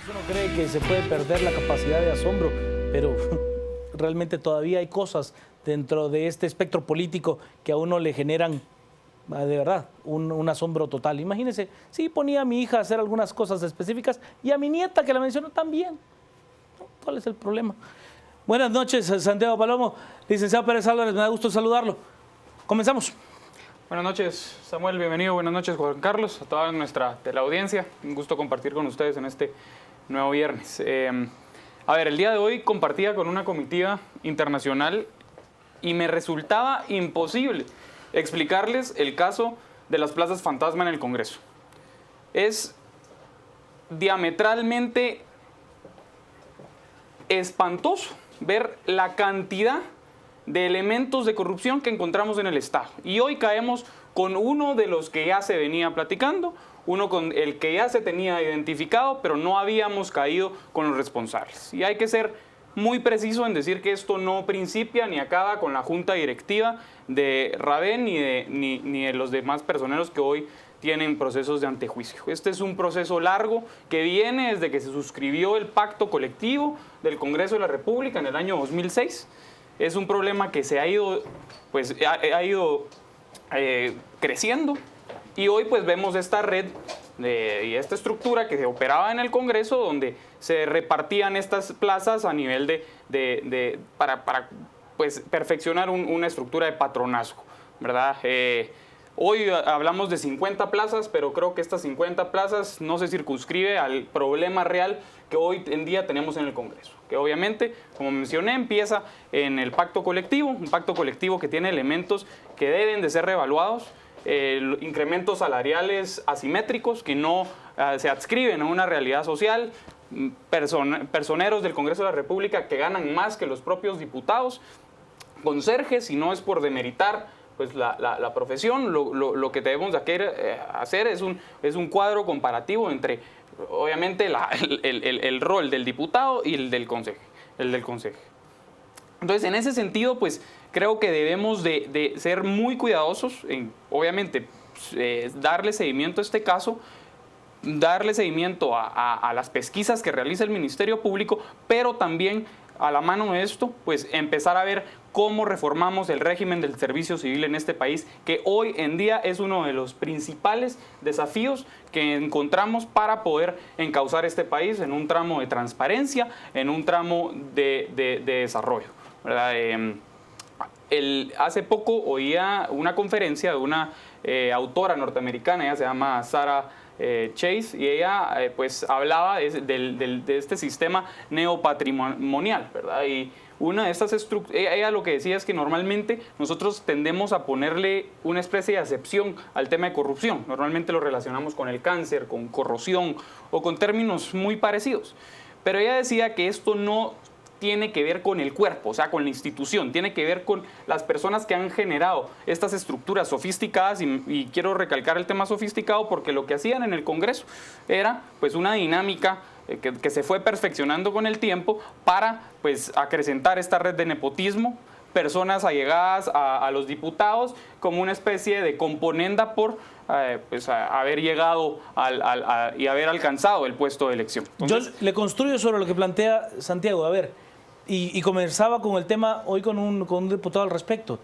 Uno cree que se puede perder la capacidad de asombro, pero realmente todavía hay cosas dentro de este espectro político que a uno le generan, de verdad, un asombro total. Imagínense, sí ponía a mi hija a hacer algunas cosas específicas y a mi nieta, que la mencionó, también. ¿Cuál es el problema? Buenas noches, Santiago Palomo. Licenciado Pérez Álvarez, me da gusto saludarlo. Comenzamos. Buenas noches, Samuel, bienvenido. Buenas noches, Juan Carlos, a toda nuestra teleaudiencia. Un gusto compartir con ustedes en este nuevo viernes. A ver, el día de hoy compartía con una comitiva internacional y me resultaba imposible explicarles el caso de las plazas fantasma en el Congreso. Es diametralmente espantoso ver la cantidad de elementos de corrupción que encontramos en el Estado. Y hoy caemos con uno de los que ya se venía platicando, uno con el que ya se tenía identificado, pero no habíamos caído con los responsables. Y hay que ser muy preciso en decir que esto no principia ni acaba con la junta directiva de Raven ni de los demás personeros que hoy tienen procesos de antejuicio. Este es un proceso largo que viene desde que se suscribió el pacto colectivo del Congreso de la República en el año 2006. Es un problema que se ha ido, creciendo, y hoy pues vemos esta red y esta estructura que se operaba en el Congreso, donde se repartían estas plazas a nivel para pues, perfeccionar una estructura de patronazgo, ¿verdad? Hoy hablamos de 50 plazas, pero creo que estas 50 plazas no se circunscribe al problema real que hoy en día tenemos en el Congreso, que obviamente, como mencioné, empieza en el pacto colectivo, un pacto colectivo que tiene elementos que deben de ser reevaluados, incrementos salariales asimétricos que no se adscriben a una realidad social, personeros del Congreso de la República que ganan más que los propios diputados, conserjes, y no es por demeritar pues la profesión, lo que debemos de hacer es un cuadro comparativo entre, obviamente, el rol del diputado y el del conseje. Entonces, en ese sentido, pues creo que debemos de ser muy cuidadosos en, obviamente, darle seguimiento a este caso, darle seguimiento a las pesquisas que realiza el Ministerio Público, pero también, a la mano de esto, pues empezar a ver cómo reformamos el régimen del servicio civil en este país, que hoy en día es uno de los principales desafíos que encontramos para poder encauzar este país en un tramo de transparencia, en un tramo de desarrollo, ¿verdad? Hace poco oía una conferencia de una autora norteamericana, ella se llama Sarah Chase, y ella pues hablaba de este sistema neopatrimonial, ¿verdad? Y una de estas estructuras, ella lo que decía es que normalmente nosotros tendemos a ponerle una especie de acepción al tema de corrupción. Normalmente lo relacionamos con el cáncer, con corrosión o con términos muy parecidos. Pero ella decía que esto no tiene que ver con el cuerpo, o sea, con la institución, tiene que ver con las personas que han generado estas estructuras sofisticadas, y quiero recalcar el tema sofisticado porque lo que hacían en el Congreso era pues una dinámica que se fue perfeccionando con el tiempo para pues acrecentar esta red de nepotismo, personas allegadas a los diputados como una especie de componenda por pues haber llegado y haber alcanzado el puesto de elección. Entonces, yo le construyo sobre lo que plantea Santiago, a ver, y comenzaba con el tema hoy con un diputado al respecto,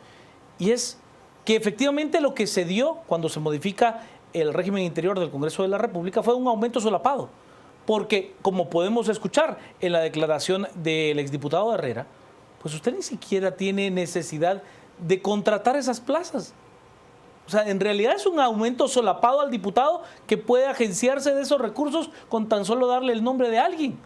y es que efectivamente lo que se dio cuando se modifica el régimen interior del Congreso de la República fue un aumento solapado, porque como podemos escuchar en la declaración del exdiputado Herrera, pues usted ni siquiera tiene necesidad de contratar esas plazas. O sea, en realidad es un aumento solapado al diputado que puede agenciarse de esos recursos con tan solo darle el nombre de alguien,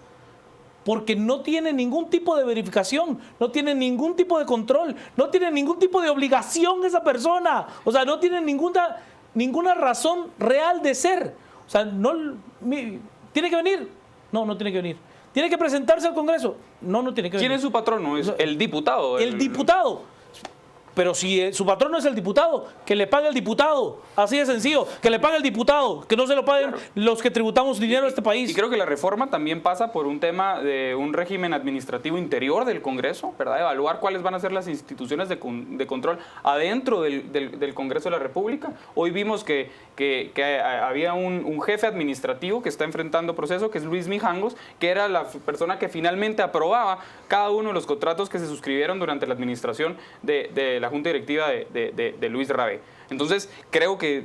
porque no tiene ningún tipo de verificación, no tiene ningún tipo de control, no tiene ningún tipo de obligación esa persona. O sea, no tiene ninguna razón real de ser. O sea, ¿tiene que venir? No tiene que venir. ¿Tiene que presentarse al Congreso? No tiene que venir. ¿Quién es su patrono? Es el diputado. El diputado. Pero si su patrón no es el diputado, que le pague el diputado. Así de sencillo, que le pague el diputado, que no se lo paguen los que tributamos dinero a este país. Y creo que la reforma también pasa por un tema de un régimen administrativo interior del Congreso, ¿verdad? Evaluar cuáles van a ser las instituciones de control adentro del Congreso de la República. Hoy vimos que había un jefe administrativo que está enfrentando proceso, que es Luis Mijangos, que era la persona que finalmente aprobaba cada uno de los contratos que se suscribieron durante la administración de la Junta Directiva de Luis Rabé. Entonces, creo que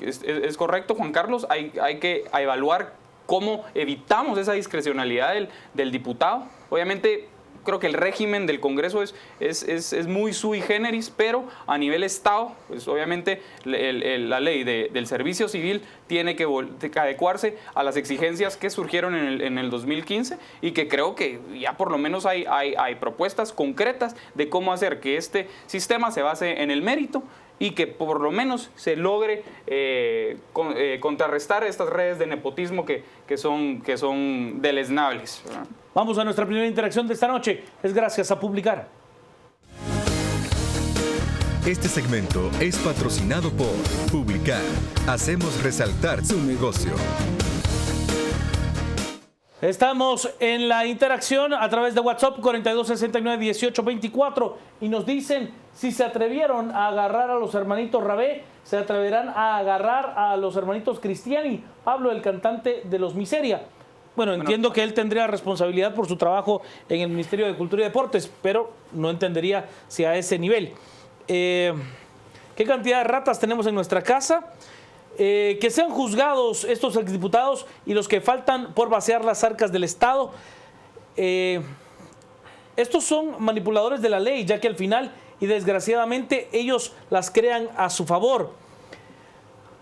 es correcto, Juan Carlos, hay que evaluar cómo evitamos esa discrecionalidad del diputado. Obviamente, creo que el régimen del Congreso es muy sui generis, pero a nivel Estado, pues obviamente la ley del servicio civil tiene que adecuarse a las exigencias que surgieron en el 2015 y que creo que ya por lo menos hay propuestas concretas de cómo hacer que este sistema se base en el mérito y que por lo menos se logre contrarrestar estas redes de nepotismo que son deleznables, ¿verdad? Vamos a nuestra primera interacción de esta noche. Es gracias a Publicar. Este segmento es patrocinado por Publicar. Hacemos resaltar su negocio. Estamos en la interacción a través de WhatsApp 4269-1824 y nos dicen si se atrevieron a agarrar a los hermanitos Rabé, se atreverán a agarrar a los hermanitos Cristiani. Pablo, el cantante de Los Miseria. Bueno, entiendo que él tendría responsabilidad por su trabajo en el Ministerio de Cultura y Deportes, pero no entendería si a ese nivel. ¿Qué cantidad de ratas tenemos en nuestra casa? Que sean juzgados estos exdiputados y los que faltan por vaciar las arcas del Estado. Estos son manipuladores de la ley, ya que al final, y desgraciadamente, ellos las crean a su favor.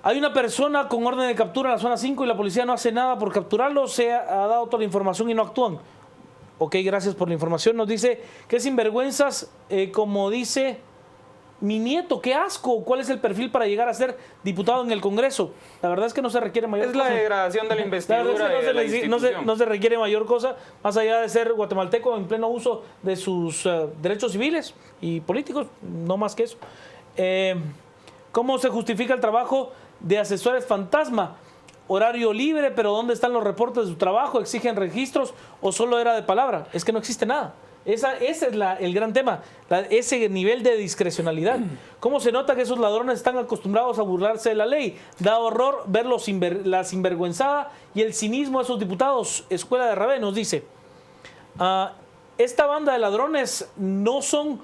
Hay una persona con orden de captura en la zona 5 y la policía no hace nada por capturarlo, se ha dado toda la información y no actúan. Ok, gracias por la información. Nos dice que sinvergüenzas, como dice mi nieto, qué asco. ¿Cuál es el perfil para llegar a ser diputado en el Congreso? La verdad es que no se requiere mayor cosa. Es la degradación de la investidura de la institución. No se requiere mayor cosa, más allá de ser guatemalteco en pleno uso de sus derechos civiles y políticos, no más que eso. ¿Cómo se justifica el trabajo de asesores fantasma? Horario libre, pero ¿dónde están los reportes de su trabajo? ¿Exigen registros o solo era de palabra? Es que no existe nada. Ese es el gran tema, ese nivel de discrecionalidad. ¿Cómo se nota que esos ladrones están acostumbrados a burlarse de la ley? Da horror ver la sinvergüenzada y el cinismo de esos diputados. Escuela de Rabé nos dice, esta banda de ladrones no son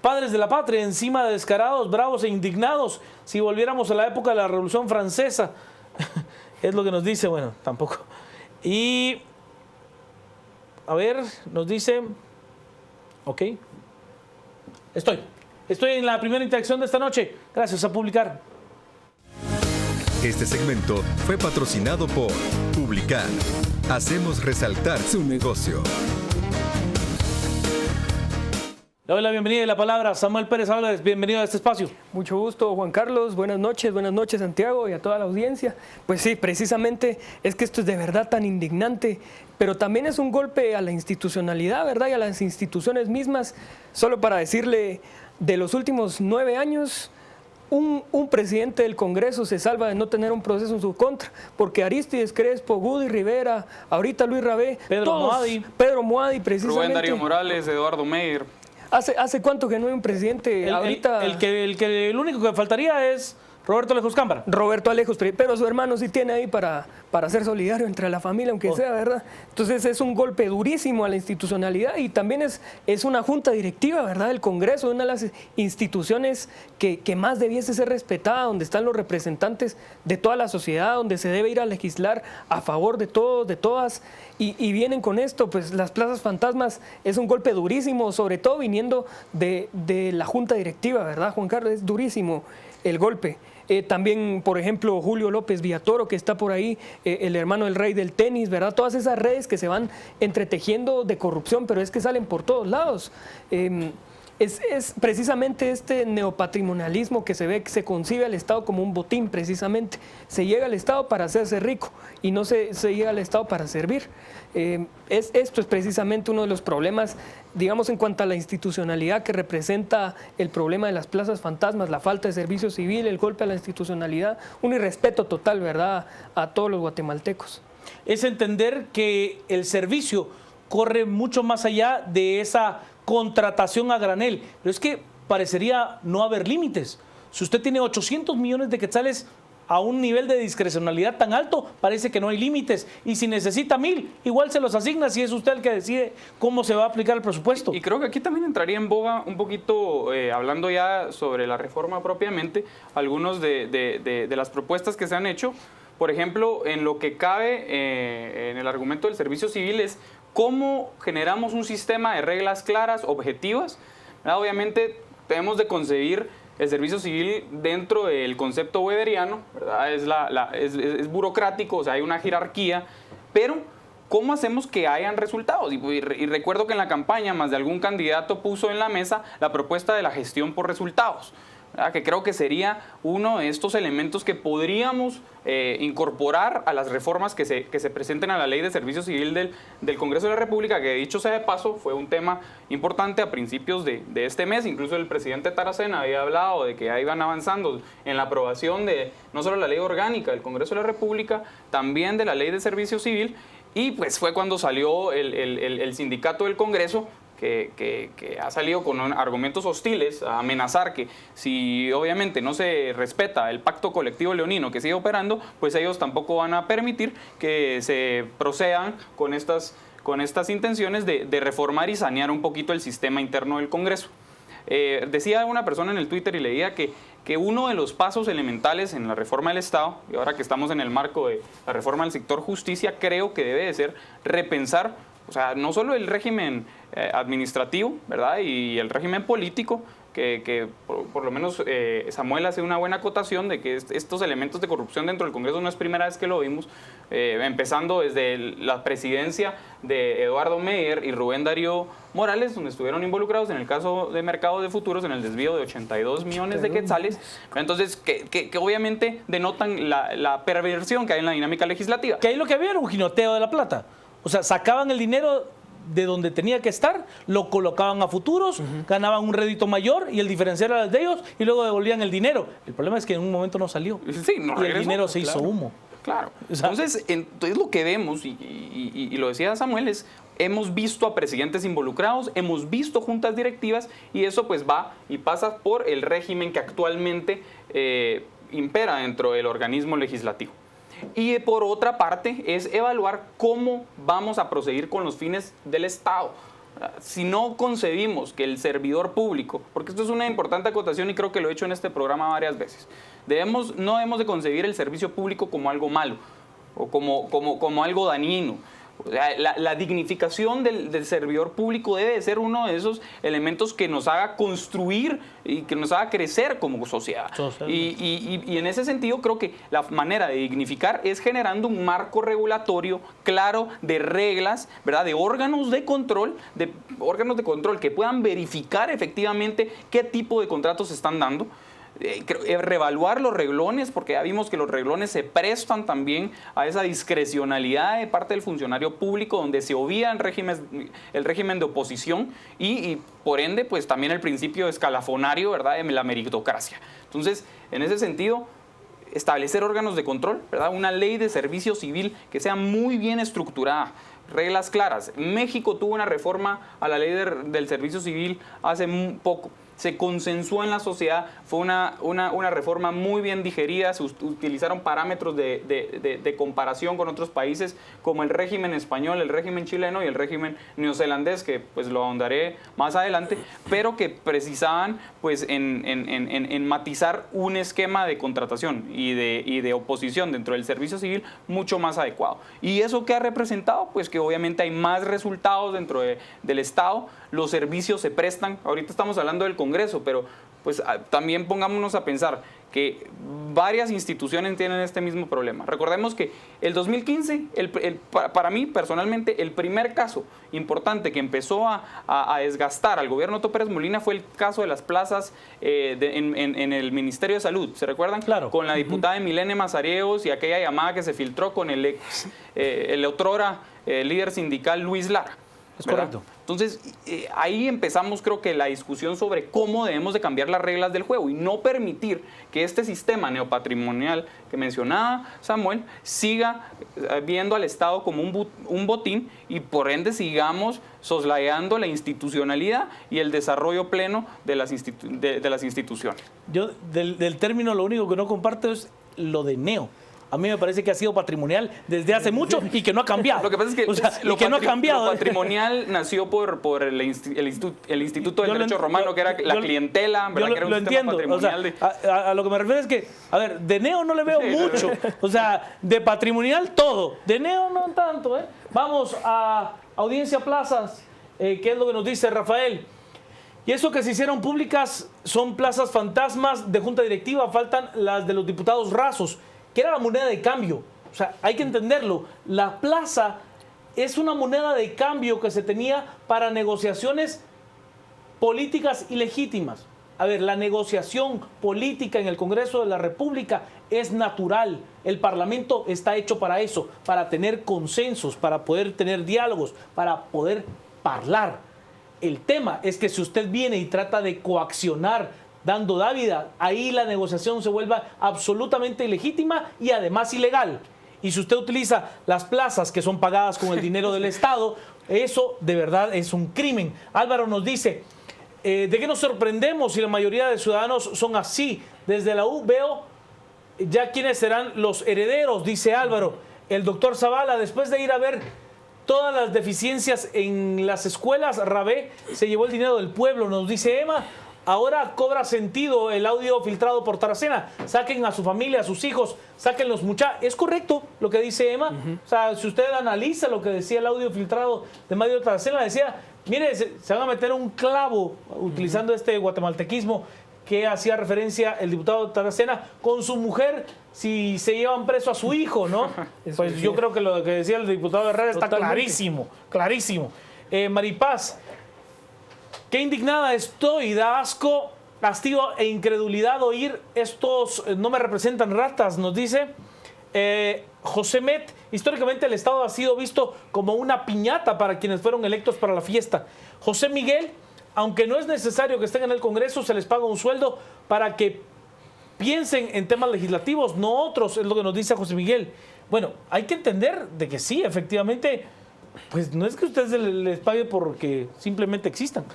padres de la patria, encima de descarados, bravos e indignados. Si volviéramos a la época de la Revolución Francesa, es lo que nos dice, bueno, tampoco. Y, a ver, nos dice, ok, estoy en la primera interacción de esta noche, gracias a Publicar. Este segmento fue patrocinado por Publicar. Hacemos resaltar su negocio. Le doy la bienvenida y la palabra a Samuel Pérez Álvarez. Bienvenido a este espacio. Mucho gusto, Juan Carlos. Buenas noches, Santiago, y a toda la audiencia. Pues sí, precisamente es que esto es de verdad tan indignante, pero también es un golpe a la institucionalidad, ¿verdad? Y a las instituciones mismas. Solo para decirle, de los últimos 9 años, un presidente del Congreso se salva de no tener un proceso en su contra, porque Arístides Crespo, Gudy Rivera, ahorita Luis Rabé, Pedro Moadi, precisamente. Rubén Darío Morales, Eduardo Meyer. ¿Hace cuánto que no hay un presidente? Ahorita El único que faltaría es Roberto Alejos Cámara. Roberto Alejos, pero su hermano sí tiene ahí para ser solidario entre la familia, aunque sea, ¿verdad? Entonces es un golpe durísimo a la institucionalidad y también es una junta directiva, ¿verdad? El Congreso, una de las instituciones que más debiese ser respetada, donde están los representantes de toda la sociedad, donde se debe ir a legislar a favor de todos, de todas, y vienen con esto, pues las plazas fantasmas es un golpe durísimo, sobre todo viniendo de la junta directiva, ¿verdad, Juan Carlos? Es durísimo el golpe. También, por ejemplo, Julio López Villatoro, que está por ahí, el hermano del rey del tenis, ¿verdad? Todas esas redes que se van entretejiendo de corrupción, pero es que salen por todos lados. es precisamente este neopatrimonialismo que se ve, que se concibe al Estado como un botín precisamente. Se llega al Estado para hacerse rico y no se llega al Estado para servir. Esto es precisamente uno de los problemas, digamos, en cuanto a la institucionalidad que representa el problema de las plazas fantasmas, la falta de servicio civil, el golpe a la institucionalidad, un irrespeto total, ¿verdad?, a todos los guatemaltecos. Es entender que el servicio corre mucho más allá de esa contratación a granel, pero es que parecería no haber límites. Si usted tiene 800 millones de quetzales a un nivel de discrecionalidad tan alto, parece que no hay límites, y si necesita 1000, igual se los asigna si es usted el que decide cómo se va a aplicar el presupuesto. Y creo que aquí también entraría en boga un poquito, hablando ya sobre la reforma propiamente, algunos de las propuestas que se han hecho. Por ejemplo, en lo que cabe en el argumento del servicio civil es cómo generamos un sistema de reglas claras, objetivas, ¿verdad? Obviamente debemos de concebir el servicio civil dentro del concepto weberiano, ¿verdad? Es burocrático, o sea, hay una jerarquía, pero ¿cómo hacemos que hayan resultados? Y recuerdo que en la campaña más de algún candidato puso en la mesa la propuesta de la gestión por resultados, ¿verdad? Que creo que sería uno de estos elementos que podríamos incorporar a las reformas que se presenten a la Ley de Servicio Civil del Congreso de la República, que dicho sea de paso fue un tema importante a principios de este mes. Incluso el presidente Taracena había hablado de que ya iban avanzando en la aprobación de no solo la ley orgánica del Congreso de la República, también de la Ley de Servicio Civil, y pues fue cuando salió el sindicato del Congreso, que ha salido con argumentos hostiles a amenazar que si obviamente no se respeta el pacto colectivo leonino que sigue operando, pues ellos tampoco van a permitir que se procedan con estas intenciones de reformar y sanear un poquito el sistema interno del Congreso. Decía una persona en el Twitter y leía que uno de los pasos elementales en la reforma del Estado, y ahora que estamos en el marco de la reforma del sector justicia, creo que debe de ser repensar, o sea, no solo el régimen administrativo, ¿verdad?, y el régimen político, que por lo menos Samuel hace una buena acotación de que estos elementos de corrupción dentro del Congreso no es primera vez que lo vimos, empezando desde la presidencia de Eduardo Meyer y Rubén Darío Morales, donde estuvieron involucrados en el caso de Mercado de Futuros en el desvío de 82 millones de quetzales. Entonces, que obviamente denotan la perversión que hay en la dinámica legislativa. Que ahí lo que había era un jinoteo de la plata. O sea, sacaban el dinero de donde tenía que estar, lo colocaban a futuros, ganaban un rédito mayor y el diferencial era el de ellos y luego devolvían el dinero. El problema es que en un momento no salió. Sí, no regresó, y el dinero se hizo humo. Claro. Entonces lo que vemos, y lo decía Samuel, hemos visto a presidentes involucrados, hemos visto juntas directivas, y eso pues va y pasa por el régimen que actualmente impera dentro del organismo legislativo. Y por otra parte es evaluar cómo vamos a proceder con los fines del Estado. Si no concebimos que el servidor público, porque esto es una importante acotación y creo que lo he hecho en este programa varias veces, no debemos de concebir el servicio público como algo malo o como algo dañino. O sea, la dignificación del servidor público debe de ser uno de esos elementos que nos haga construir y que nos haga crecer como sociedad. Y en ese sentido creo que la manera de dignificar es generando un marco regulatorio claro de reglas, ¿verdad?, de órganos de control que puedan verificar efectivamente qué tipo de contratos se están dando. Reevaluar los reglones, porque ya vimos que los reglones se prestan también a esa discrecionalidad de parte del funcionario público, donde se obvia el régimen de oposición y por ende pues también el principio escalafonario, ¿verdad?, de la meritocracia. Entonces, en ese sentido, establecer órganos de control, ¿verdad?, una ley de servicio civil que sea muy bien estructurada, reglas claras. México tuvo una reforma a la ley del servicio civil hace poco. Se consensuó en la sociedad, fue una reforma muy bien digerida, se utilizaron parámetros de comparación con otros países como el régimen español, el régimen chileno y el régimen neozelandés, que pues lo ahondaré más adelante, pero que precisaban pues en matizar un esquema de contratación y de oposición dentro del servicio civil mucho más adecuado. ¿Y eso qué ha representado? Pues que obviamente hay más resultados dentro del Estado, los servicios se prestan, ahorita estamos hablando del Congreso Congreso, pero pues también pongámonos a pensar que varias instituciones tienen este mismo problema. Recordemos que el 2015, para mí personalmente, el primer caso importante que empezó a desgastar al gobierno Otto Pérez Molina fue el caso de las plazas en el Ministerio de Salud. ¿Se recuerdan? Claro. Con la diputada Emilene Mazareos y aquella llamada que se filtró con el otrora líder sindical Luis Lara. Es ¿verdad? correcto. Entonces, ahí empezamos, creo que la discusión sobre cómo debemos de cambiar las reglas del juego y no permitir que este sistema neopatrimonial que mencionaba Samuel siga viendo al Estado como un botín y por ende sigamos soslayando la institucionalidad y el desarrollo pleno de las instituciones. Yo del término lo único que no comparto es lo de neo. A mí me parece que ha sido patrimonial desde hace mucho y que no ha cambiado. Lo que pasa es que, lo que no ha cambiado. Lo patrimonial nació por el Instituto del Derecho Romano, que era la clientela, ¿verdad? Que era un sistema patrimonial. O sea, a lo que me refiero es que, a ver, de neo no le veo mucho. O sea, de patrimonial todo. De neo no tanto, ¿eh? Vamos a Audiencia Plazas, ¿qué es lo que nos dice Rafael? Y eso que se hicieron públicas son plazas fantasmas de junta directiva, faltan las de los diputados rasos, que era la moneda de cambio. O sea, hay que entenderlo. La plaza es una moneda de cambio que se tenía para negociaciones políticas ilegítimas. A ver, la negociación política en el Congreso de la República es natural. El Parlamento está hecho para eso, para tener consensos, para poder tener diálogos, para poder hablar. El tema es que si usted viene y trata de coaccionar dando dávida, ahí la negociación se vuelva absolutamente ilegítima y además ilegal. Y si usted utiliza las plazas que son pagadas con el dinero del Estado, eso de verdad es un crimen. Álvaro nos dice, ¿de qué nos sorprendemos si la mayoría de ciudadanos son así? Desde la U veo ya quiénes serán los herederos, dice Álvaro. El doctor Zavala, después de ir a ver todas las deficiencias en las escuelas, Rabé se llevó el dinero del pueblo, nos dice Emma. Ahora cobra sentido el audio filtrado por Taracena. Saquen a su familia, a sus hijos, saquen los muchachos. Es correcto lo que dice Emma. O sea, si usted analiza lo que decía el audio filtrado de Mario Taracena, decía, mire, se van a meter un clavo utilizando este guatemaltequismo que hacía referencia el diputado Taracena con su mujer si se llevan preso a su hijo, ¿no? Pues yo creo que lo que decía el diputado Herrera está clarísimo, clarísimo. Maripaz, qué indignada estoy, da asco, hastío e incredulidad oír estos no me representan ratas, nos dice José Met. Históricamente el Estado ha sido visto como una piñata para quienes fueron electos para la fiesta. José Miguel, aunque no es necesario que estén en el Congreso, se les paga un sueldo para que piensen en temas legislativos, no otros, es lo que nos dice José Miguel. Bueno, hay que entender de que sí, efectivamente, pues no es que ustedes les pague porque simplemente existan.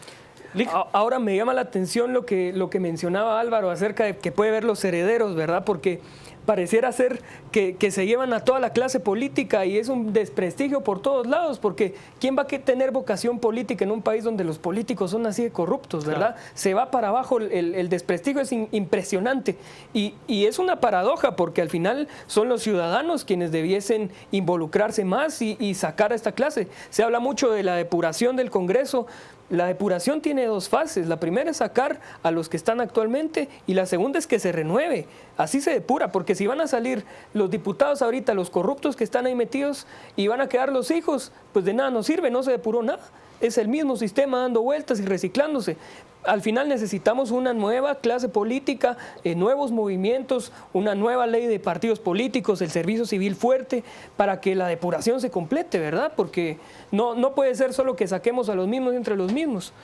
Ahora me llama la atención lo que mencionaba Álvaro acerca de que puede ver los herederos, ¿verdad? Porque pareciera ser que se llevan a toda la clase política y es un desprestigio por todos lados, porque ¿quién va a tener vocación política en un país donde los políticos son así de corruptos, ¿verdad? Claro. Se va para abajo, el desprestigio es impresionante y es una paradoja porque al final son los ciudadanos quienes debiesen involucrarse más y sacar a esta clase. Se habla mucho de la depuración del Congreso. La depuración tiene dos fases. La primera es sacar a los que están actualmente y la segunda es que se renueve. Así se depura, porque si van a salir los diputados ahorita, los corruptos que están ahí metidos y van a quedar los hijos, pues de nada nos sirve, no se depuró nada. Es el mismo sistema dando vueltas y reciclándose. Al final necesitamos una nueva clase política, nuevos movimientos, una nueva ley de partidos políticos, el servicio civil fuerte, para que la depuración se complete, ¿verdad? Porque no puede ser solo que saquemos a los mismos entre los mismos.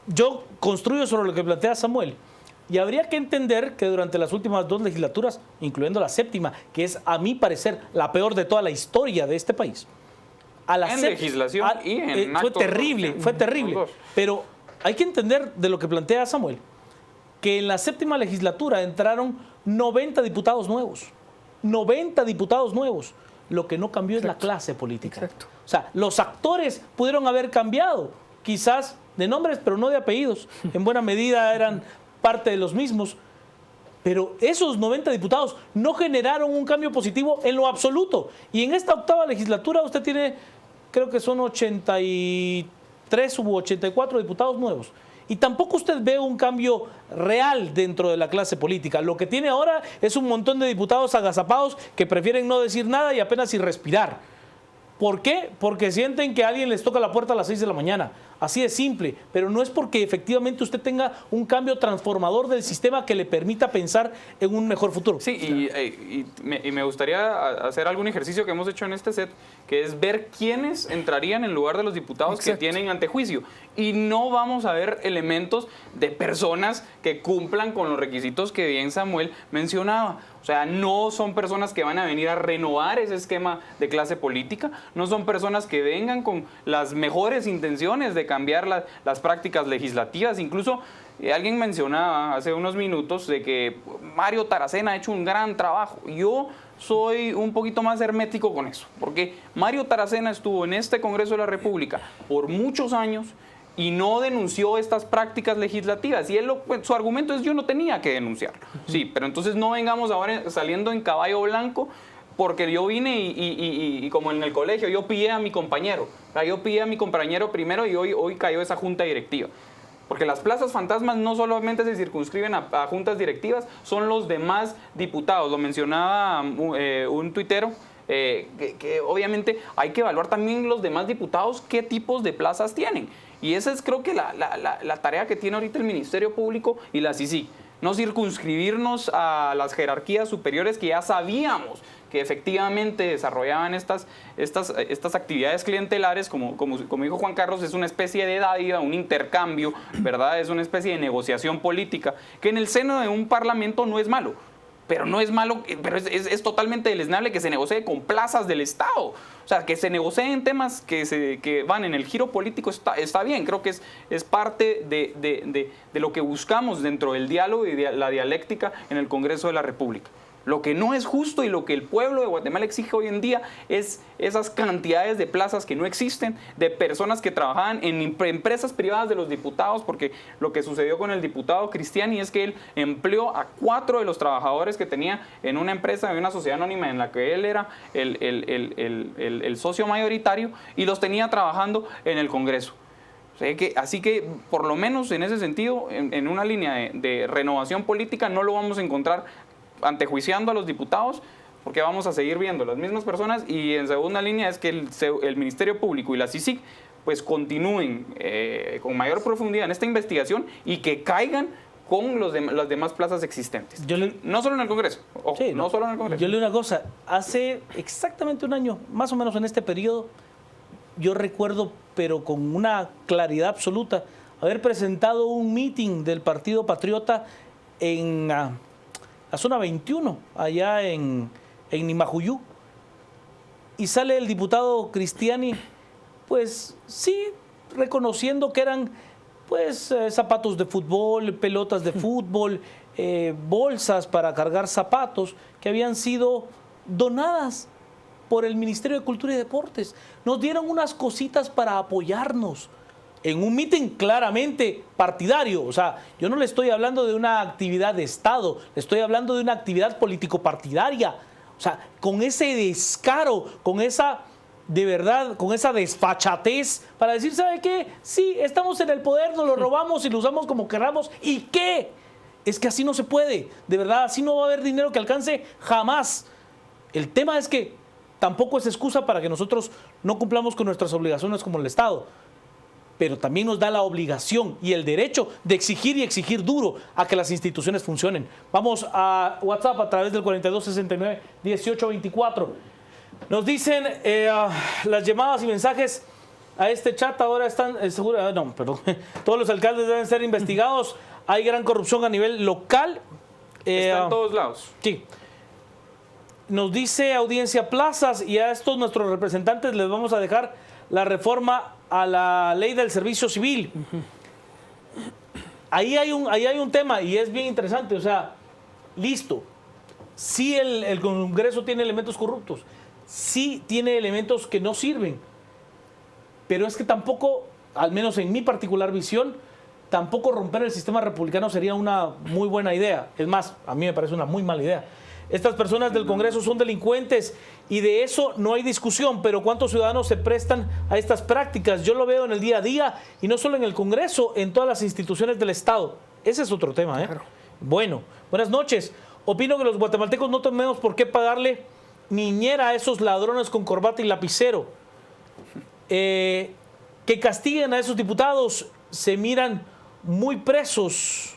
Yo construyo sobre lo que plantea Samuel. Y habría que entender que durante las últimas dos legislaturas, incluyendo la séptima, que es a mi parecer la peor de toda la historia de este país, en legislación y en fue terrible, fue terrible. Pero hay que entender de lo que plantea Samuel, que en la séptima legislatura entraron 90 diputados nuevos. 90 diputados nuevos. Lo que no cambió es la clase política. Exacto. O sea, los actores pudieron haber cambiado, quizás de nombres, pero no de apellidos. En buena medida eran parte de los mismos. Pero esos 90 diputados no generaron un cambio positivo en lo absoluto. Y en esta octava legislatura usted tiene, creo que son 83 u 84 diputados nuevos. Y tampoco usted ve un cambio real dentro de la clase política. Lo que tiene ahora es un montón de diputados agazapados que prefieren no decir nada y apenas sin respirar. ¿Por qué? Porque sienten que alguien les toca la puerta a las 6 de la mañana. Así de simple, pero no es porque efectivamente usted tenga un cambio transformador del sistema que le permita pensar en un mejor futuro. Sí, y me gustaría hacer algún ejercicio que hemos hecho en este set, que es ver quiénes entrarían en lugar de los diputados que tienen antejuicio. Y no vamos a ver elementos de personas que cumplan con los requisitos que bien Samuel mencionaba. O sea, no son personas que van a venir a renovar ese esquema de clase política, no son personas que vengan con las mejores intenciones de cambiar las prácticas legislativas. Incluso alguien mencionaba hace unos minutos de que Mario Taracena ha hecho un gran trabajo. Yo soy un poquito más hermético con eso, porque Mario Taracena estuvo en este Congreso de la República por muchos años y no denunció estas prácticas legislativas. Y su argumento es: yo no tenía que denunciarlo. Sí, pero entonces no vengamos ahora saliendo en caballo blanco, porque yo vine y como en el colegio, yo pillé a mi compañero. O sea, yo pillé a mi compañero primero y hoy cayó esa junta directiva. Porque las plazas fantasmas no solamente se circunscriben a juntas directivas, son los demás diputados. Lo mencionaba un tuitero. Que obviamente hay que evaluar también los demás diputados qué tipos de plazas tienen. Y esa es, creo que, la tarea que tiene ahorita el Ministerio Público y la CICIG. No circunscribirnos a las jerarquías superiores que ya sabíamos que efectivamente desarrollaban estas actividades clientelares, como dijo Juan Carlos, es una especie de dádiva, un intercambio, ¿verdad? Es una especie de negociación política, que en el seno de un parlamento no es malo. Pero no es malo, pero es totalmente deleznable que se negocie con plazas del Estado. O sea, que se negocien temas que van en el giro político está bien. Creo que es parte de lo que buscamos dentro del diálogo y de la dialéctica en el Congreso de la República. Lo que no es justo y lo que el pueblo de Guatemala exige hoy en día es esas cantidades de plazas que no existen, de personas que trabajaban en empresas privadas de los diputados, porque lo que sucedió con el diputado Cristiani es que él empleó a 4 de los trabajadores que tenía en una empresa, en una sociedad anónima en la que él era el socio mayoritario, y los tenía trabajando en el Congreso. Así que, por lo menos en ese sentido, en una línea de renovación política, no lo vamos a encontrar antejuiciando a los diputados, porque vamos a seguir viendo las mismas personas. Y en segunda línea es que el Ministerio Público y la CICIG pues continúen con mayor profundidad en esta investigación y que caigan con las demás plazas existentes. No solo en el Congreso. Ojo, sí, no solo en el Congreso. Yo le digo una cosa, hace exactamente un año, más o menos en este periodo, yo recuerdo, pero con una claridad absoluta, haber presentado un meeting del Partido Patriota en la zona 21, allá en Nimajuyú, y sale el diputado Cristiani, pues sí, reconociendo que eran pues zapatos de fútbol, pelotas de fútbol, bolsas para cargar zapatos que habían sido donadas por el Ministerio de Cultura y Deportes. Nos dieron unas cositas para apoyarnos en un mitin claramente partidario. O sea, yo no le estoy hablando de una actividad de Estado, le estoy hablando de una actividad político-partidaria. O sea, con ese descaro, con esa, de verdad, con esa desfachatez para decir, ¿sabe qué? Sí, estamos en el poder, nos lo robamos y lo usamos como queramos. ¿Y qué? Es que así no se puede. De verdad, así no va a haber dinero que alcance jamás. El tema es que tampoco es excusa para que nosotros no cumplamos con nuestras obligaciones como el Estado. Pero también nos da la obligación y el derecho de exigir y exigir duro a que las instituciones funcionen. Vamos a WhatsApp a través del 4269-1824. Nos dicen las llamadas y mensajes a este chat ahora están todos los alcaldes deben ser investigados. Hay gran corrupción a nivel local. Está en todos lados. Sí. Nos dice Audiencia Plazas, y a estos nuestros representantes les vamos a dejar la reforma a la ley del servicio civil. Ahí hay un tema y es bien interesante. O sea, listo. Sí, el Congreso tiene elementos corruptos. Sí tiene elementos que no sirven. Pero es que tampoco, al menos en mi particular visión, tampoco romper el sistema republicano sería una muy buena idea. Es más, a mí me parece una muy mala idea. estas personas del Congreso son delincuentes y de eso no hay discusión, pero ¿cuántos ciudadanos se prestan a estas prácticas? Yo lo veo en el día a día y no solo en el Congreso, en todas las instituciones del Estado. Ese es otro tema, ¿eh? Claro. Bueno, buenas noches. Opino que los guatemaltecos no tenemos por qué pagarle niñera a esos ladrones con corbata y lapicero. Que castiguen a esos diputados, se miran muy presos.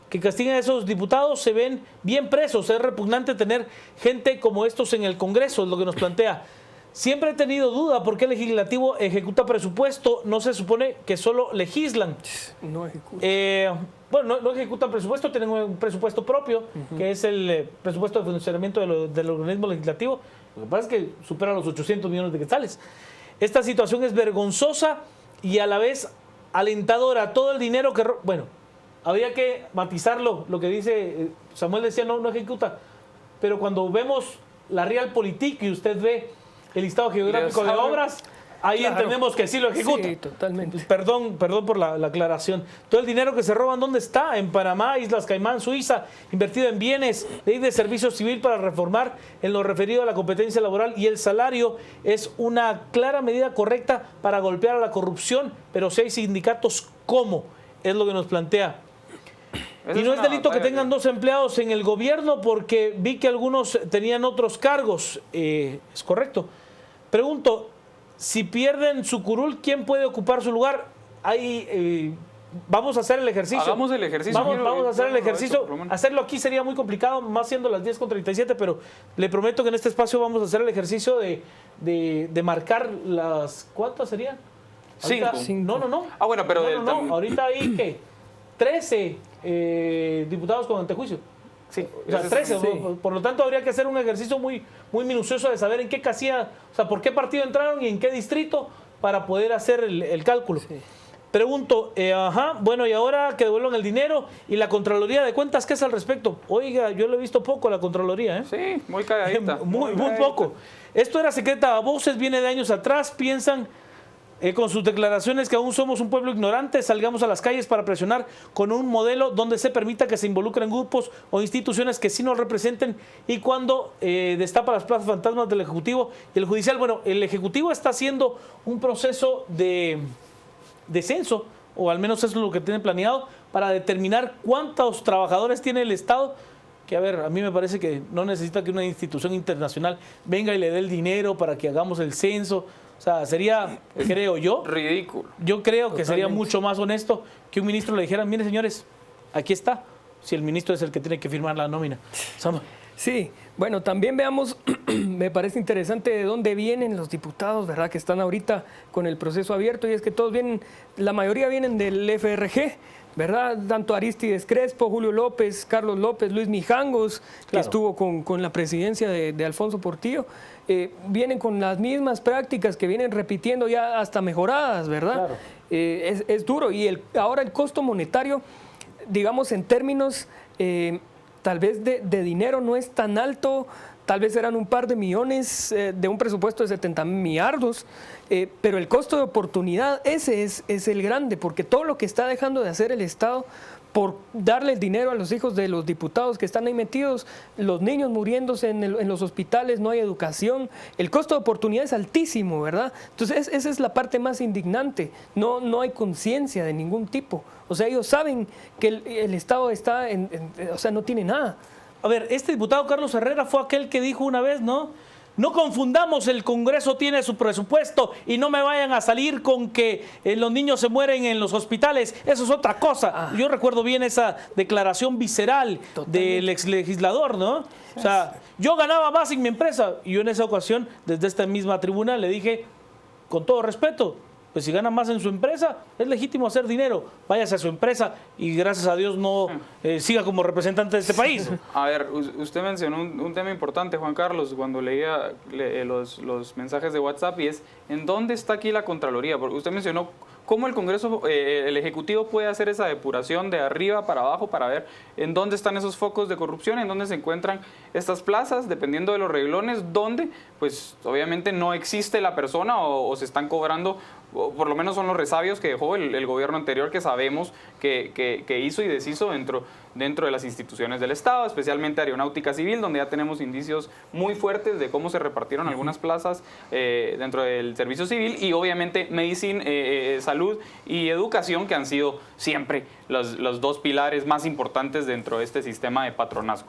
Que castiguen a esos diputados, se ven bien presos. Es repugnante tener gente como estos en el Congreso, es lo que nos plantea. Siempre he tenido duda por qué el legislativo ejecuta presupuesto. No se supone que solo legislan. No ejecutan. Bueno, no ejecutan presupuesto, tienen un presupuesto propio, que es el presupuesto de funcionamiento del organismo legislativo. Lo que pasa es que supera los 800 millones de quetzales. Esta situación es vergonzosa y a la vez alentadora. Todo el dinero que... Bueno, habría que matizarlo, lo que dice Samuel decía, no ejecuta. Pero cuando vemos la Realpolitik y usted ve el listado geográfico de obras, ahí claro, entendemos que sí lo ejecuta. Sí, totalmente. Perdón por la aclaración. Todo el dinero que se roban, ¿dónde está? En Panamá, Islas Caimán, Suiza, invertido en bienes, ley de servicio civil para reformar en lo referido a la competencia laboral y el salario es una clara medida correcta para golpear a la corrupción, pero si hay sindicatos, ¿cómo? Es lo que nos plantea. Y no es delito que tengan 2 empleados en el gobierno porque vi que algunos tenían otros cargos. Es correcto. Pregunto, si pierden su curul, ¿quién puede ocupar su lugar? Vamos a hacer el ejercicio. Hagamos el ejercicio. Vamos a hacer el ejercicio. Hacerlo aquí sería muy complicado, más siendo las 10:37, pero le prometo que en este espacio vamos a hacer el ejercicio de marcar las... ¿Cuántas serían? 5. No. Ah, bueno, pero... Ahorita hay, ¿qué? 13 diputados con antejuicio. Sí, o sea, 13. Sí. Por lo tanto, habría que hacer un ejercicio muy minucioso de saber en qué casilla, o sea, por qué partido entraron y en qué distrito para poder hacer el cálculo. Sí. Pregunto, bueno, y ahora que devuelvan el dinero y la Contraloría de Cuentas, ¿qué es al respecto? Oiga, yo lo he visto poco la Contraloría, ¿eh? Sí, muy calladita. muy poco. Esto era secreta a voces, viene de años atrás, piensan... con sus declaraciones que aún somos un pueblo ignorante, salgamos a las calles para presionar con un modelo donde se permita que se involucren grupos o instituciones que sí nos representen y cuando destapa las plazas fantasmas del Ejecutivo y el Judicial. Bueno, el Ejecutivo está haciendo un proceso de censo, o al menos eso es lo que tiene planeado, para determinar cuántos trabajadores tiene el Estado. Que a ver, a mí me parece que no necesita que una institución internacional venga y le dé el dinero para que hagamos el censo. O sea, sería, creo yo... ridículo. Yo creo que sería mucho más honesto que un ministro le dijera, mire señores, aquí está, si el ministro es el que tiene que firmar la nómina. Sí, bueno, también veamos, me parece interesante de dónde vienen los diputados, ¿verdad? Que están ahorita con el proceso abierto y es que todos vienen, la mayoría vienen del FRG, ¿verdad? Tanto Aristides Crespo, Julio López, Carlos López, Luis Mijangos, claro, que estuvo con la presidencia de Alfonso Portillo, vienen con las mismas prácticas que vienen repitiendo ya hasta mejoradas, ¿verdad? Claro. Es duro y ahora el costo monetario, digamos en términos tal vez de dinero no es tan alto, tal vez eran un par de millones de un presupuesto de 70 millardos, pero el costo de oportunidad ese es el grande, porque todo lo que está dejando de hacer el Estado por darle el dinero a los hijos de los diputados que están ahí metidos, los niños muriéndose en los hospitales, no hay educación, el costo de oportunidad es altísimo, ¿verdad? Entonces esa es la parte más indignante, no hay conciencia de ningún tipo, o sea, ellos saben que el Estado está, o sea, no tiene nada. A ver, este diputado Carlos Herrera fue aquel que dijo una vez, ¿no? No confundamos, el Congreso tiene su presupuesto y no me vayan a salir con que los niños se mueren en los hospitales. Eso es otra cosa. Yo recuerdo bien esa declaración visceral del exlegislador, ¿no? O sea, yo ganaba más en mi empresa. Y yo en esa ocasión, desde esta misma tribuna, le dije, con todo respeto, pues si gana más en su empresa, es legítimo hacer dinero. Váyase a su empresa y gracias a Dios no siga como representante de este país. A ver, usted mencionó un tema importante, Juan Carlos, cuando leía los mensajes de WhatsApp, y es, ¿en dónde está aquí la Contraloría? Porque usted mencionó cómo el Congreso, el Ejecutivo puede hacer esa depuración de arriba para abajo para ver en dónde están esos focos de corrupción, en dónde se encuentran estas plazas, dependiendo de los reglones, donde pues obviamente no existe la persona o se están cobrando, o por lo menos son los resabios que dejó el gobierno anterior, que sabemos que hizo y deshizo dentro de las instituciones del Estado, especialmente Aeronáutica Civil, donde ya tenemos indicios muy fuertes de cómo se repartieron algunas plazas dentro del servicio civil, y obviamente Medicina, Salud y Educación, que han sido siempre los dos pilares más importantes dentro de este sistema de patronazgo.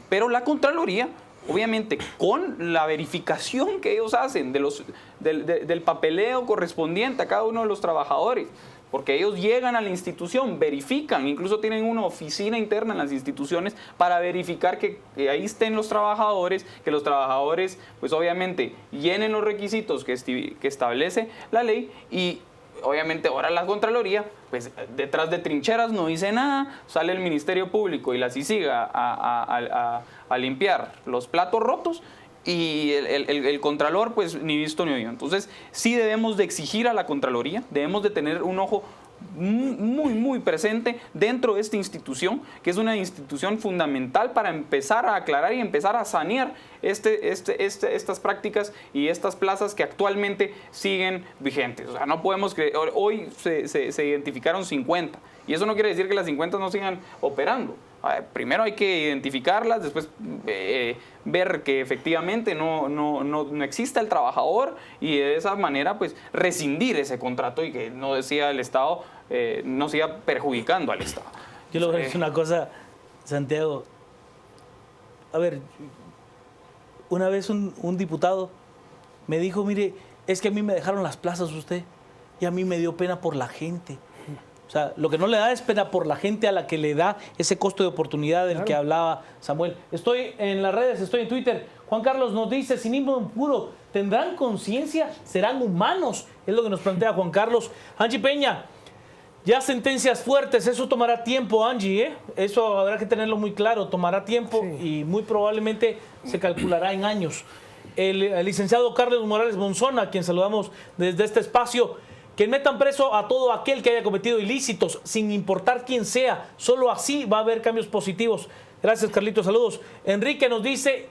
Pero la Contraloría, obviamente, con la verificación que ellos hacen del papeleo correspondiente a cada uno de los trabajadores, porque ellos llegan a la institución, verifican, incluso tienen una oficina interna en las instituciones para verificar que ahí estén los trabajadores, que los trabajadores, pues obviamente, llenen los requisitos que establece la ley, y obviamente ahora la Contraloría, pues detrás de trincheras no dice nada, sale el Ministerio Público y la CICIG a limpiar los platos rotos, y el Contralor, pues ni visto ni oído. Entonces, sí debemos de exigir a la Contraloría, debemos de tener un ojo muy presente dentro de esta institución, que es una institución fundamental para empezar a aclarar y empezar a sanear estas prácticas y estas plazas que actualmente siguen vigentes. O sea, no podemos creer, hoy se identificaron 50, y eso no quiere decir que las 50 no sigan operando. Primero hay que identificarlas, después ver que efectivamente no exista el trabajador, y de esa manera pues rescindir ese contrato y que no decía el Estado, no siga perjudicando al Estado. Yo le voy a decir una cosa, Santiago. A ver, una vez un diputado me dijo, mire, es que a mí me dejaron las plazas usted, y a mí me dio pena por la gente. O sea, lo que no le da es pena por la gente a la que le da ese costo de oportunidad del que hablaba Samuel. Estoy en las redes, estoy en Twitter. Juan Carlos nos dice, cinismo puro, ¿tendrán conciencia? ¿Serán humanos? Es lo que nos plantea Juan Carlos. Angie Peña, ya sentencias fuertes, eso tomará tiempo, Angie, ¿eh? Eso habrá que tenerlo muy claro, tomará tiempo, sí, y muy probablemente se calculará en años. El licenciado Carlos Morales Monzón, a quien saludamos desde este espacio, que metan preso a todo aquel que haya cometido ilícitos, sin importar quién sea. Solo así va a haber cambios positivos. Gracias, Carlitos. Saludos. Enrique nos dice,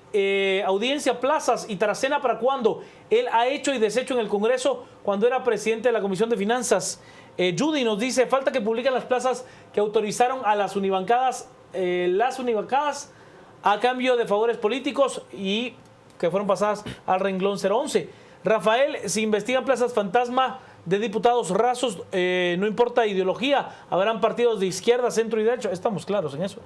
audiencia, plazas y Taracena, ¿para cuándo? Él ha hecho y deshecho en el Congreso cuando era presidente de la Comisión de Finanzas. Judy nos dice, falta que publiquen las plazas que autorizaron a las unibancadas a cambio de favores políticos y que fueron pasadas al renglón 011. Rafael, si investigan plazas fantasma de diputados rasos, no importa ideología, habrán partidos de izquierda, centro y derecha, estamos claros en eso.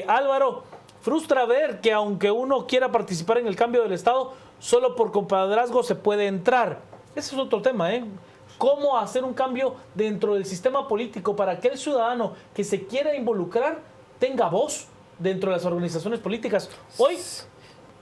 Álvaro, frustra ver que aunque uno quiera participar en el cambio del Estado, solo por compadrazgo se puede entrar. Ese es otro tema, ¿eh? ¿Cómo hacer un cambio dentro del sistema político para que el ciudadano que se quiera involucrar tenga voz dentro de las organizaciones políticas? Hoy,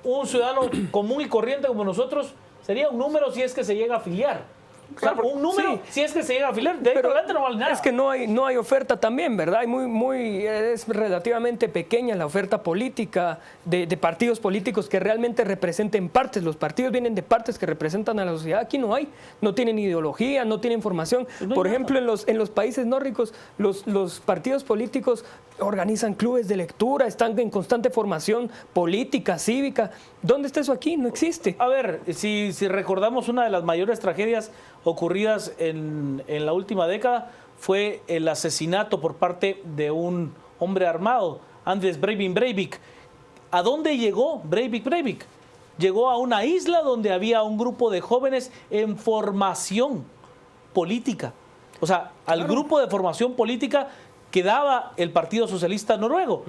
un ciudadano común y corriente como nosotros sería un número si es que se llega a afiliar. Claro, un número, sí, si es que se llega a afiliar, de ahí para adelante no vale nada. Es que no hay oferta también, ¿verdad? Es relativamente pequeña la oferta política de partidos políticos que realmente representen partes. Los partidos vienen de partes que representan a la sociedad. Aquí no tienen ideología, no tienen formación. Pues no. Por ejemplo, en los países nórdicos, los partidos políticos organizan clubes de lectura, están en constante formación política, cívica. ¿Dónde está eso aquí? No existe. A ver, si recordamos una de las mayores tragedias ocurridas en la última década, fue el asesinato por parte de un hombre armado, Anders Breivik. ¿A dónde llegó Breivik? Llegó a una isla donde había un grupo de jóvenes en formación política. O sea, al grupo de formación política que daba el Partido Socialista Noruego.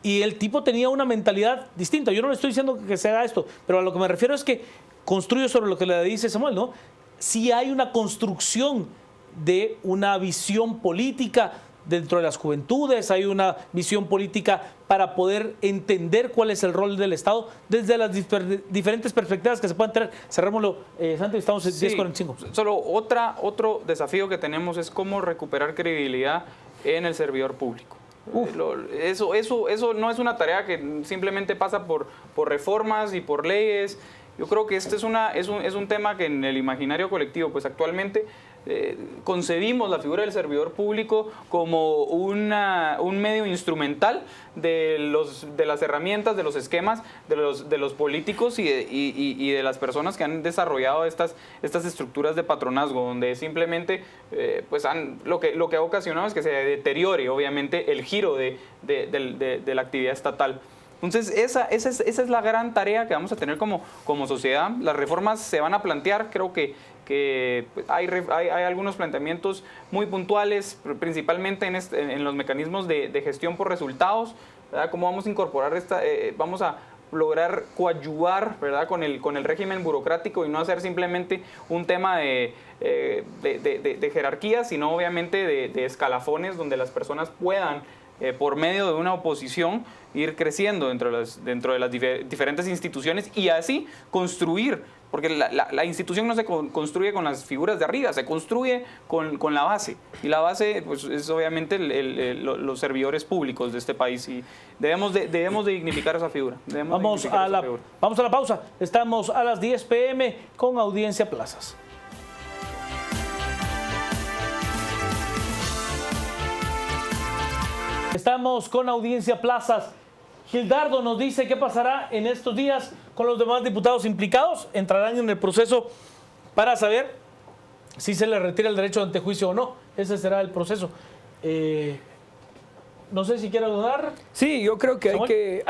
Y el tipo tenía una mentalidad distinta. Yo no le estoy diciendo que se haga esto, pero a lo que me refiero es que construyo sobre lo que le dice Samuel, ¿no? Si hay una construcción de una visión política dentro de las juventudes, hay una visión política para poder entender cuál es el rol del Estado desde las diferentes perspectivas que se puedan tener. Cerrémoslo, Santi, estamos en 10:45. Solo otro desafío que tenemos es cómo recuperar credibilidad en el servidor público. Eso no es una tarea que simplemente pasa por reformas y por leyes. Yo creo que este es un tema que en el imaginario colectivo, pues actualmente concebimos la figura del servidor público como un medio instrumental de las herramientas, de los esquemas, de los políticos y de las personas que han desarrollado estas estructuras de patronazgo, donde simplemente pues lo que ha ocasionado es que se deteriore obviamente el giro de la actividad estatal. Entonces, esa es la gran tarea que vamos a tener como sociedad. Las reformas se van a plantear, creo que hay algunos planteamientos muy puntuales, principalmente en los mecanismos de gestión por resultados, ¿verdad? Cómo vamos a incorporar vamos a lograr coadyuvar, ¿verdad? con el régimen burocrático y no hacer simplemente un tema de jerarquía, sino obviamente de escalafones donde las personas puedan, por medio de una oposición, ir creciendo dentro de las diferentes instituciones y así construir, porque la institución no se construye con las figuras de arriba, se construye con la base, y la base pues, es obviamente los servidores públicos de este país, y debemos de dignificar esa figura. Vamos a la pausa, estamos a las 10 p.m. con Audiencia Plazas. Estamos con Audiencia Plazas. Gildardo nos dice qué pasará en estos días con los demás diputados implicados. Entrarán en el proceso para saber si se les retira el derecho de antejuicio o no. Ese será el proceso. No sé si quiere hablar. Sí, yo creo que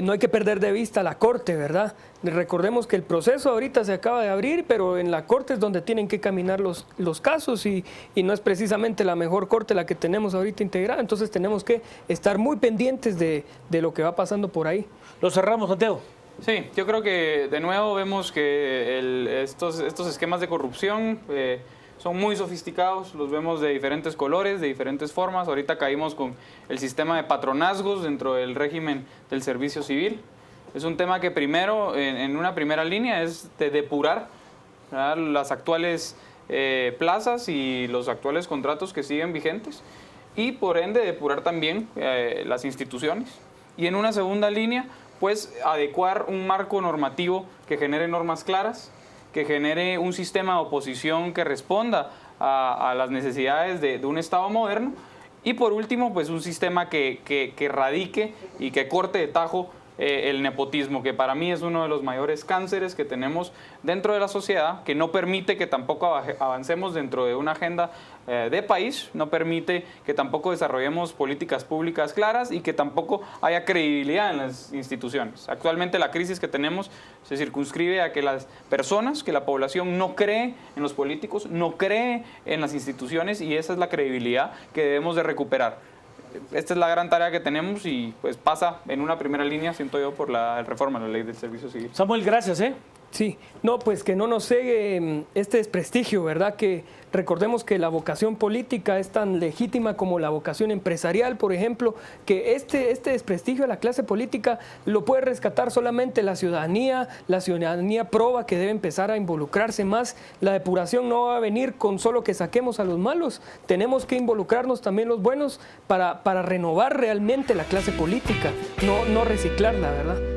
no hay que perder de vista la Corte, ¿verdad? Recordemos que el proceso ahorita se acaba de abrir, pero en la Corte es donde tienen que caminar los casos y no es precisamente la mejor Corte la que tenemos ahorita integrada, entonces tenemos que estar muy pendientes de lo que va pasando por ahí. Lo cerramos, Santiago. Sí, yo creo que de nuevo vemos que estos esquemas de corrupción son muy sofisticados, los vemos de diferentes colores, de diferentes formas. Ahorita caímos con el sistema de patronazgos dentro del régimen del servicio civil. Es un tema que primero, en una primera línea, es de depurar, ¿verdad?, las actuales plazas y los actuales contratos que siguen vigentes, y por ende depurar también las instituciones. Y en una segunda línea, pues adecuar un marco normativo que genere normas claras, que genere un sistema de oposición que responda a las necesidades de un Estado moderno, y por último, pues un sistema que erradique y que corte de tajo el nepotismo, que para mí es uno de los mayores cánceres que tenemos dentro de la sociedad, que no permite que tampoco avancemos dentro de una agenda de país, no permite que tampoco desarrollemos políticas públicas claras y que tampoco haya credibilidad en las instituciones. Actualmente la crisis que tenemos se circunscribe a que las personas, que la población no cree en los políticos, no cree en las instituciones, y esa es la credibilidad que debemos de recuperar. Esta es la gran tarea que tenemos y pues pasa en una primera línea, siento yo, por la reforma de la ley del servicio civil. Samuel, gracias. Sí, no, pues que no nos cegue este desprestigio, ¿verdad? Que recordemos que la vocación política es tan legítima como la vocación empresarial, por ejemplo, que este desprestigio a la clase política lo puede rescatar solamente la ciudadanía proba que debe empezar a involucrarse más. La depuración no va a venir con solo que saquemos a los malos, tenemos que involucrarnos también los buenos para renovar realmente la clase política, no reciclarla, ¿verdad?